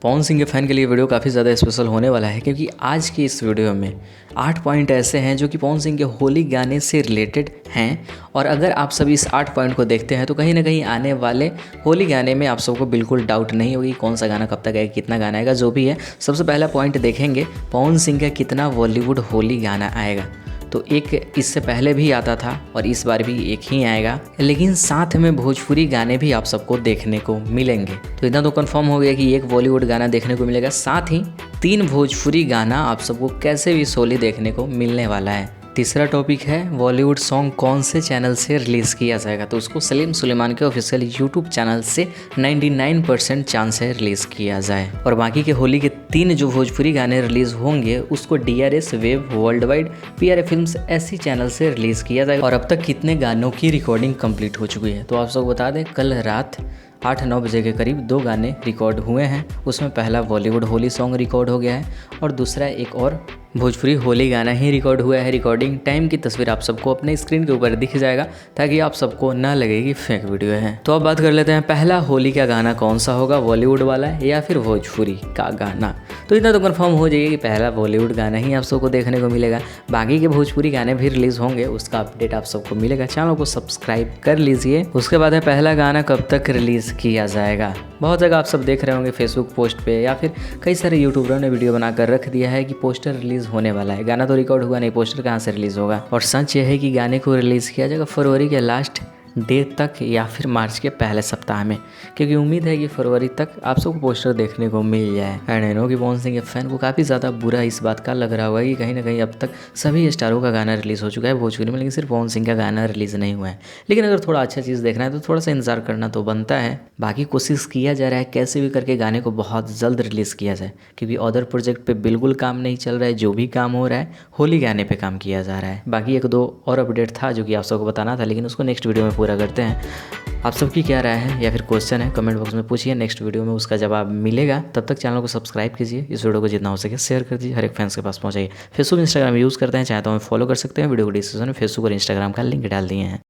पवन सिंह के फ़ैन के लिए वीडियो काफ़ी ज़्यादा स्पेशल होने वाला है, क्योंकि आज की इस वीडियो में 8 पॉइंट ऐसे हैं जो कि पवन सिंह के होली गाने से रिलेटेड हैं। और अगर आप सभी इस 8 पॉइंट को देखते हैं तो कहीं ना कहीं आने वाले होली गाने में आप सबको बिल्कुल डाउट नहीं होगी कौन सा गाना कब तक आएगा, कितना गाना आएगा। जो भी है, सबसे पहला पॉइंट देखेंगे पवन सिंह का कितना बॉलीवुड होली गाना आएगा। तो एक इससे पहले भी आता था और इस बार भी एक ही आएगा, लेकिन साथ में भोजपुरी गाने भी आप सबको देखने को मिलेंगे। तो इतना तो कंफर्म हो गया कि एक बॉलीवुड गाना देखने को मिलेगा, साथ ही 3 भोजपुरी गाना आप सबको कैसे भी सोली देखने को मिलने वाला है। तीसरा टॉपिक है बॉलीवुड सॉन्ग कौन से चैनल से रिलीज़ किया जाएगा। तो उसको सलीम सुलेमान के ऑफिशियल यूट्यूब चैनल से 99% चांस है रिलीज़ किया जाए। और बाकी के होली के 3 जो भोजपुरी गाने रिलीज़ होंगे उसको DRS web world wide PRA films ऐसी चैनल से रिलीज़ किया जाएगा। और अब तक कितने गानों की रिकॉर्डिंग कंप्लीट हो चुकी है, तो आप सबको बता दें कल रात 8-9 बजे के करीब 2 गाने रिकॉर्ड हुए हैं। उसमें पहला बॉलीवुड होली सॉन्ग रिकॉर्ड हो गया है और दूसरा एक और भोजपुरी होली गाना ही रिकॉर्ड हुआ है। रिकॉर्डिंग टाइम की तस्वीर आप सबको अपने स्क्रीन के ऊपर दिख जाएगा ताकि आप सबको ना लगे कि फेक वीडियो है। तो अब बात कर लेते हैं पहला होली का गाना कौन सा होगा, बॉलीवुड वाला या फिर भोजपुरी का गाना। तो इतना तो कंफर्म हो जाइए कि पहला बॉलीवुड गाना ही आप सबको देखने को मिलेगा। बाकी के भोजपुरी गाने भी रिलीज़ होंगे, उसका अपडेट आप सबको मिलेगा। चैनल को सब्सक्राइब कर लीजिए। उसके बाद है पहला गाना कब तक रिलीज़ किया जाएगा। बहुत जगह आप सब देख रहे होंगे फेसबुक पोस्ट पे या फिर कई सारे यूट्यूबरों ने वीडियो बनाकर रख दिया है कि पोस्टर रिलीज़ होने वाला है। गाना तो रिकॉर्ड हुआ नहीं, पोस्टर कहाँ से रिलीज़ होगा। और सच ये है कि गाने को रिलीज़ किया जाएगा फरवरी के लास्ट डे तक या फिर मार्च के पहले सप्ताह में, क्योंकि उम्मीद है कि फरवरी तक आप सबको पोस्टर देखने को मिल जाए। एंड आई नो कि पवन सिंह के फैन को काफ़ी ज़्यादा बुरा इस बात का लग रहा होगा कि कहीं ना कहीं अब तक सभी स्टारों का गाना रिलीज़ हो चुका है भोजपुरी में, लेकिन सिर्फ पवन सिंह का गाना रिलीज़ नहीं हुआ है। लेकिन अगर थोड़ा अच्छा चीज़ देखना है तो थोड़ा सा इंतजार करना तो बनता है। बाकी कोशिश किया जा रहा है कैसे भी करके गाने को बहुत जल्द रिलीज़ किया जाए, क्योंकि अदर प्रोजेक्ट पे बिल्कुल काम नहीं चल रहा है। जो भी काम हो रहा है होली गाने पे काम किया जा रहा है। बाकी 1-2 और अपडेट था जो कि आप सबको बताना था, लेकिन उसको नेक्स्ट वीडियो में पूरा करते हैं। आप सबकी क्या राय है या फिर क्वेश्चन है कमेंट बॉक्स में पूछिए, नेक्स्ट वीडियो में उसका जवाब मिलेगा। तब तक चैनल को सब्सक्राइब कीजिए, इस वीडियो को जितना हो सके शेयर कर दीजिए, हर एक फैंस के पास पहुंचाइए। फेसबुक इंस्टाग्राम यूज़ करते हैं चाहे तो हमें फॉलो कर सकते हैं। वीडियो को डिस्क्रिप्शन में फेसबुक और इंस्टाग्राम का लिंक डाल दिए हैं।